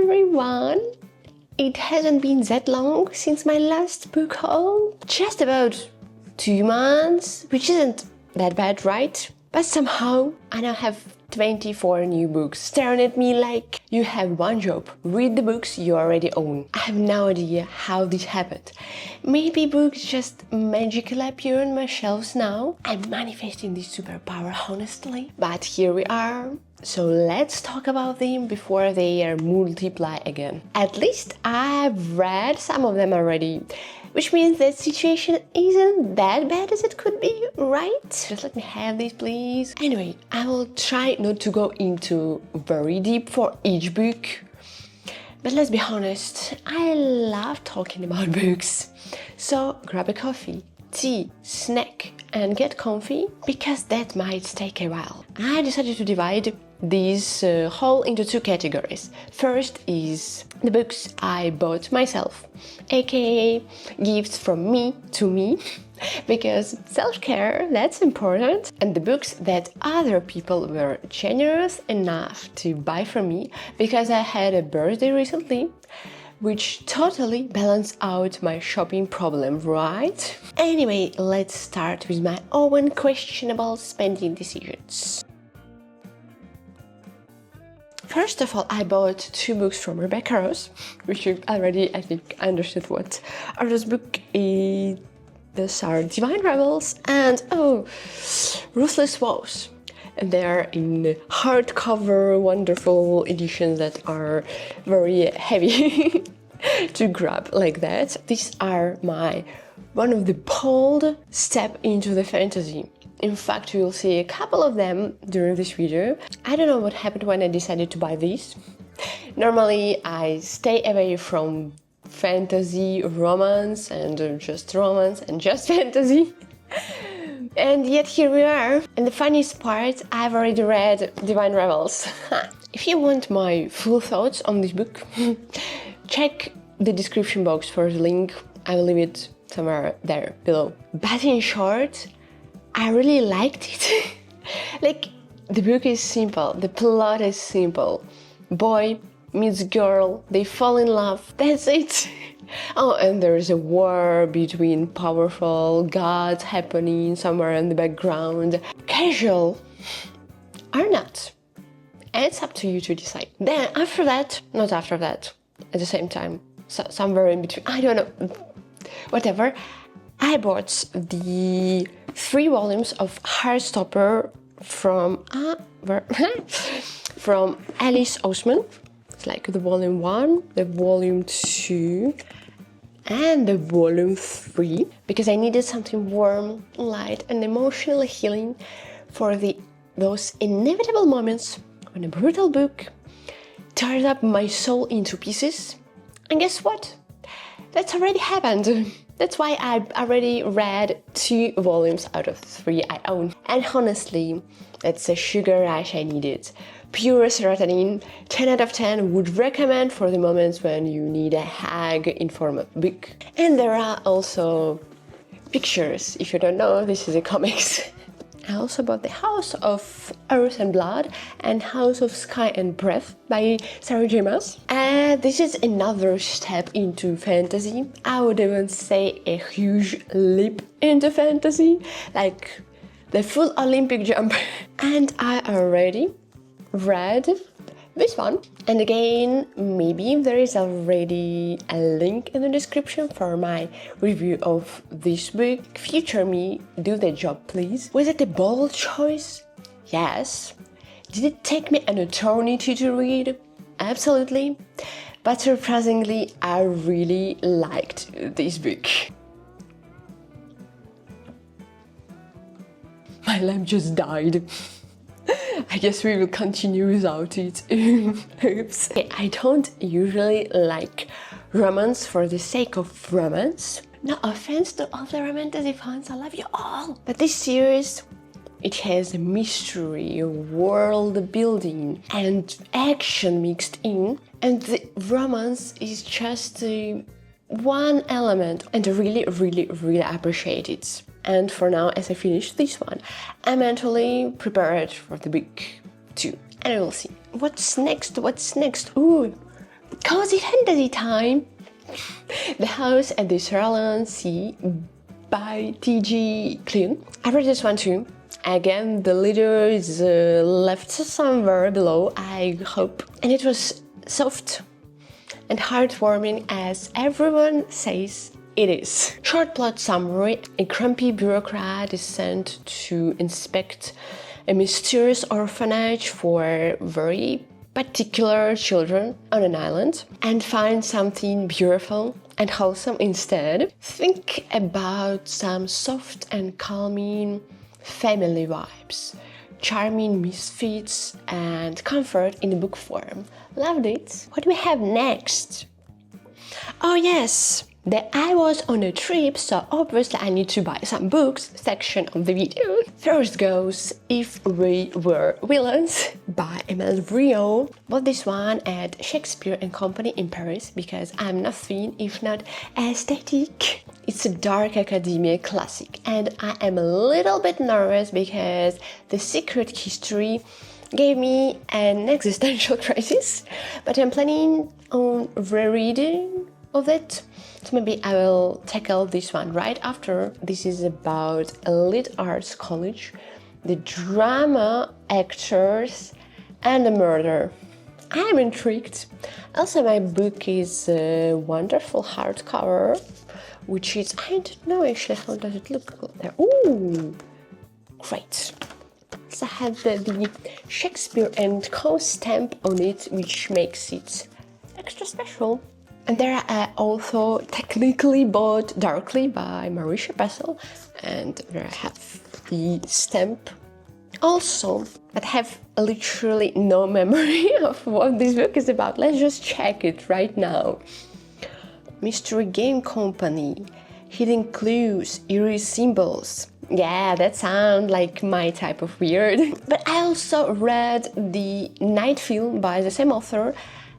everyone! It hasn't been that long since my last book haul. Just about 2 months, which isn't that bad, right? But somehow I now have 24 new books staring at me like, you have one job, read the books you already own. I have no idea how this happened. Maybe books just magically appear on my shelves now. I'm manifesting this superpower, honestly. But here we are. So let's talk about them before they multiply again. At least I've read some of them already, which means that situation isn't that bad as it could be, right? Just let me have this, please. Anyway, I will try not to go into very deep for each book. But let's be honest, I love talking about books. So grab a coffee, tea, snack, and get comfy, because that might take a while. I decided to divide this haul into 2 categories. First is the books I bought myself, aka gifts from me to me, because self-care, that's important. And the books that other people were generous enough to buy from me, because I had a birthday recently, which totally balanced out my shopping problem, right? Anyway, let's start with my own questionable spending decisions. First of all, I bought 2 books from Rebecca Rose, which you already, I think, understood what are those books. These are Divine Rebels and, Ruthless Vows. And they are in hardcover, wonderful editions that are very heavy to grab like that. These are one of the bold step into the fantasy. In fact, you will see a couple of them during this video. I don't know what happened when I decided to buy these. Normally, I stay away from fantasy, romance, and just fantasy. And yet here we are. And the funniest part, I've already read Divine Rebels. If you want my full thoughts on this book, check the description box for the link. I will leave it somewhere there below. But in short, I really liked it. Like, the book is simple, the plot is simple. Boy meets girl, they fall in love, that's it. Oh, and there's a war between powerful gods happening somewhere in the background. Casual or not. And it's up to you to decide. Then after that, not after that, at the same time, somewhere in between, I don't know, whatever, I bought the 3 volumes of Heartstopper from Alice Oseman. It's like the volume 1, the volume 2, and the volume 3, because I needed something warm, light, and emotionally healing for those inevitable moments when a brutal book tears up my soul into pieces. And guess what? That's already happened. That's why I've already read 2 volumes out of 3 I own. And honestly, that's a sugar rush I needed. Pure serotonin, 10 out of 10 would recommend for the moments when you need a hug in form of book. And there are also pictures. If you don't know, this is a comics. I also bought The House of Earth and Blood and House of Sky and Breath by Sarah J. Maas. And this is another step into fantasy. I would even say a huge leap into fantasy, like the full Olympic jump. And I already read this one. And again, maybe there is already a link in the description for my review of this book. Future me, do the job, please. Was it a bold choice? Yes. Did it take me an eternity to read? Absolutely. But surprisingly, I really liked this book. My lamp just died. I guess we will continue without it. Oops. I don't usually like romance for the sake of romance. No offense to all the romantasy fans, I love you all. But this series, it has mystery, world building, and action mixed in. And the romance is just one element, and I really appreciate it. And for now, as I finish this one, I'm mentally prepared for the book 2. And I will see. What's next? Ooh, cozy fantasy time. The House at the Cerulean Sea by T.G. Klune. I read this one too. Again, the leader is left somewhere below, I hope. And it was soft and heartwarming, as everyone says it is. Short plot summary: a grumpy bureaucrat is sent to inspect a mysterious orphanage for very particular children on an island and find something beautiful and wholesome instead. Think about some soft and calming family vibes, charming misfits, and comfort in the book form. Loved it. What do we have next? Oh yes, that I was on a trip, so obviously I need to buy some books section of the video. First goes If We Were Villains by Emile Rio. Bought this one at Shakespeare and Company in Paris because I'm nothing if not aesthetic. It's a dark academia classic and I am a little bit nervous because The Secret History gave me an existential crisis, but I'm planning on rereading of it. So maybe I will tackle this one right after. This is about a lit arts college, the drama, actors, and the murder. I'm intrigued. Also, my book is a wonderful hardcover, which is, I don't know actually, how does it look there? Ooh, great. So I have the Shakespeare and Co. stamp on it, which makes it extra special. And there I also technically bought Darkly by Marisha Pessl, and there I have the stamp also, but I have literally no memory of what this book is about. Let's just check it right now. Mystery Game Company, hidden clues, eerie symbols. Yeah, that sounds like my type of weird. But I also read the Night film by the same author,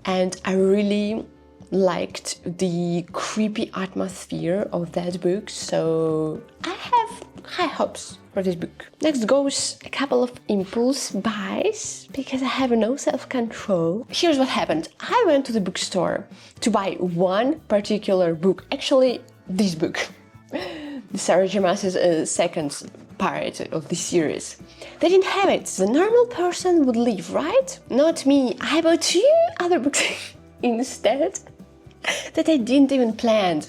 and I really liked the creepy atmosphere of that book, so I have high hopes for this book. Next goes a couple of impulse buys because I have no self-control. Here's what happened. I went to the bookstore to buy one particular book, actually this book, the Sarah J. Maas's second part of the series. They didn't have it. The normal person would leave, right? Not me. I bought 2 other books instead that I didn't even plan.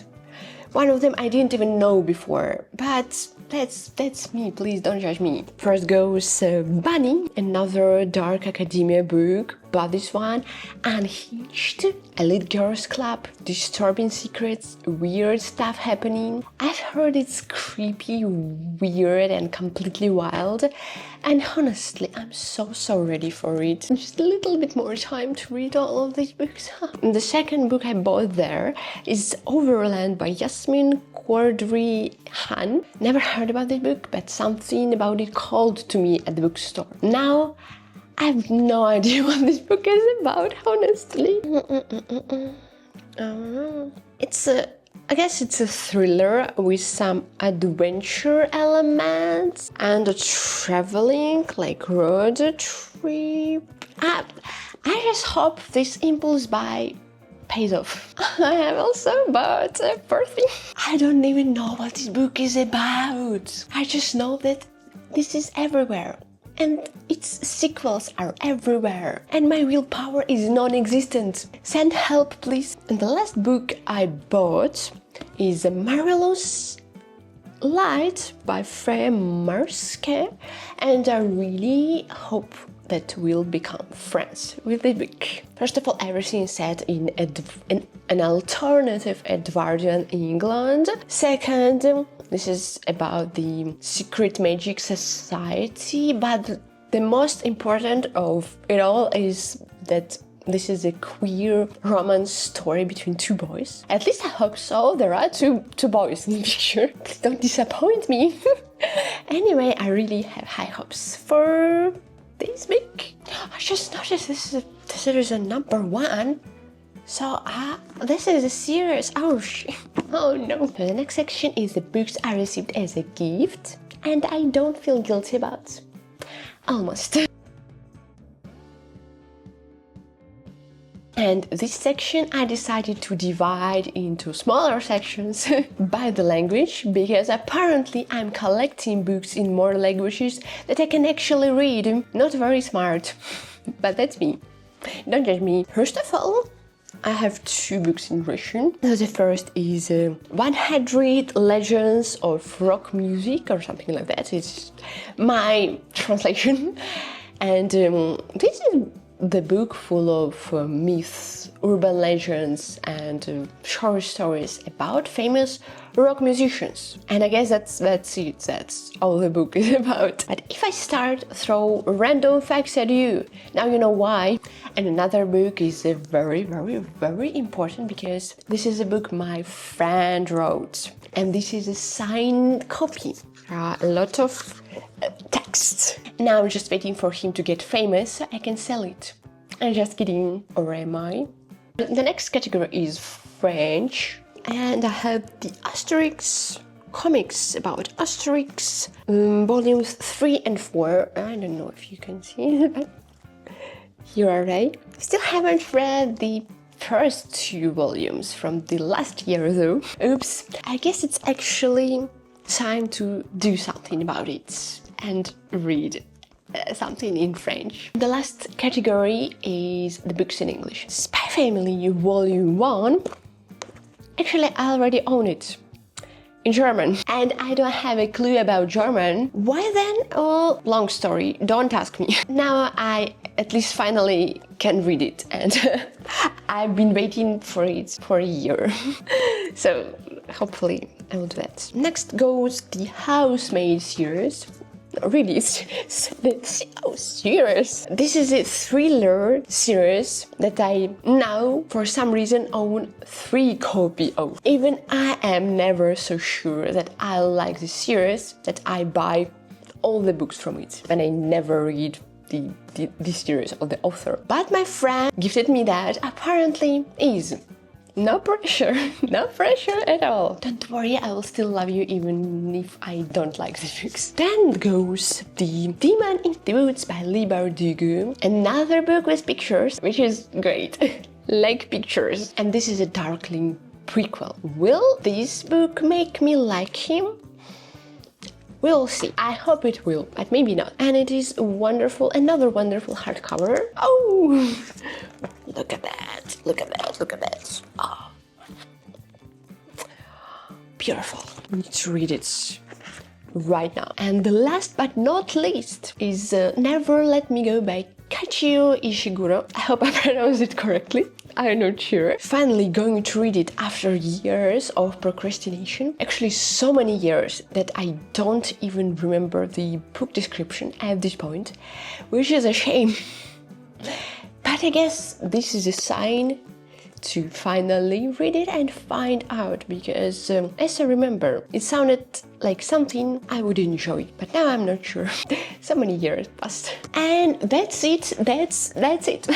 One of them I didn't even know before, but that's me, please don't judge me. First goes Bunny, another dark academia book, but this one Unhinged, elite girls club, disturbing secrets, weird stuff happening. I've heard it's creepy, weird and completely wild, and honestly I'm so ready for it. Just a little bit more time to read all of these books. The second book I bought there is Overland by Yasmin, Cordery. Never heard about this book, but something about it called to me at the bookstore. Now I have no idea what this book is about, honestly. I guess it's a thriller with some adventure elements and a traveling, like road trip. I just hope this impulse buy pays off. I have also bought a perfume. I don't even know what this book is about. I just know that this is everywhere. And its sequels are everywhere. And my willpower is non-existent. Send help, please. And the last book I bought is Marvellous Light by Freya Marske. And I really hope that we'll become friends with this book. First of all, everything is set in an alternative Edwardian England. Second, this is about the secret magic society, but the most important of it all is that this is a queer romance story between 2 boys. At least I hope so. There are two boys in the picture. Please don't disappoint me. Anyway, I really have high hopes for this book. I just noticed this is a number 1. So this is a series. Oh shit. Oh no. So the next section is the books I received as a gift and I don't feel guilty about. Almost. And this section I decided to divide into smaller sections by the language, because apparently I'm collecting books in more languages that I can actually read. Not very smart, but that's me. Don't judge me. First of all, I have 2 books in Russian. The first is 100 Legends of Rock Music or something like that. It's my translation. And this is the book full of myths, urban legends and short stories about famous rock musicians. And I guess that's it. That's all the book is about. But if I start throw random facts at you, now you know why. And another book is very, very, very important, because this is a book my friend wrote. And this is a signed copy. There are a lot of text. Now I'm just waiting for him to get famous so I can sell it. I'm just kidding, or am I? The next category is French, and I have the Asterix comics about Asterix, volumes 3 and 4. I don't know if you can see, but here are they. Still haven't read the first 2 volumes from the last year though. Oops. I guess it's actually time to do something about it and read something in French. The last category is the books in English. Spy Family Volume 1. Actually, I already own it in German, and I don't have a clue about German. Why then? Oh, long story, don't ask me. Now I at least finally can read it, and I've been waiting for it for a year. So hopefully I will do that. Next goes the Housemaid series. Really, oh, serious. This is a thriller series that I now, for some reason, own 3 copies of. Even I am never so sure that I like the series that I buy all the books from it, and I never read the series or the author. But my friend gifted me that. Apparently is. No pressure, no pressure at all. Don't worry, I will still love you even if I don't like the books. Then goes the Demon in the Woods by Leigh Bardugo. Another book with pictures, which is great. Like pictures. And this is a Darkling prequel. Will this book make me like him? We'll see. I hope it will, but maybe not. And it is wonderful, another wonderful hardcover. Oh, look at that, look at that, look at that. Oh. Beautiful. I need to read it right now. And the last but not least is Never Let Me Go by Kazuo Ishiguro. I hope I pronounced it correctly. I'm not sure. Finally going to read it after years of procrastination. Actually so many years that I don't even remember the book description at this point, which is a shame. But I guess this is a sign to finally read it and find out, because as I remember, it sounded like something I would enjoy, but now I'm not sure. So many years passed. And that's it, that's it.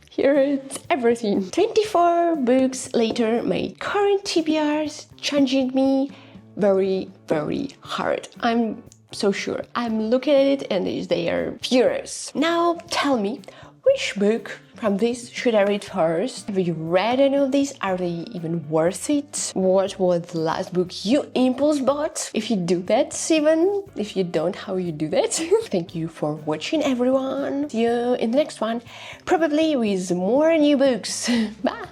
Here's everything. 24 books later, my current TBRs changing me very, very hard. I'm so sure. I'm looking at it and they are furious. Now tell me, which book from this should I read first? Have you read any of these? Are they even worth it? What was the last book you impulse bought? If you do that, even if you don't, how you do that? Thank you for watching, everyone. See you in the next one, probably with more new books. Bye!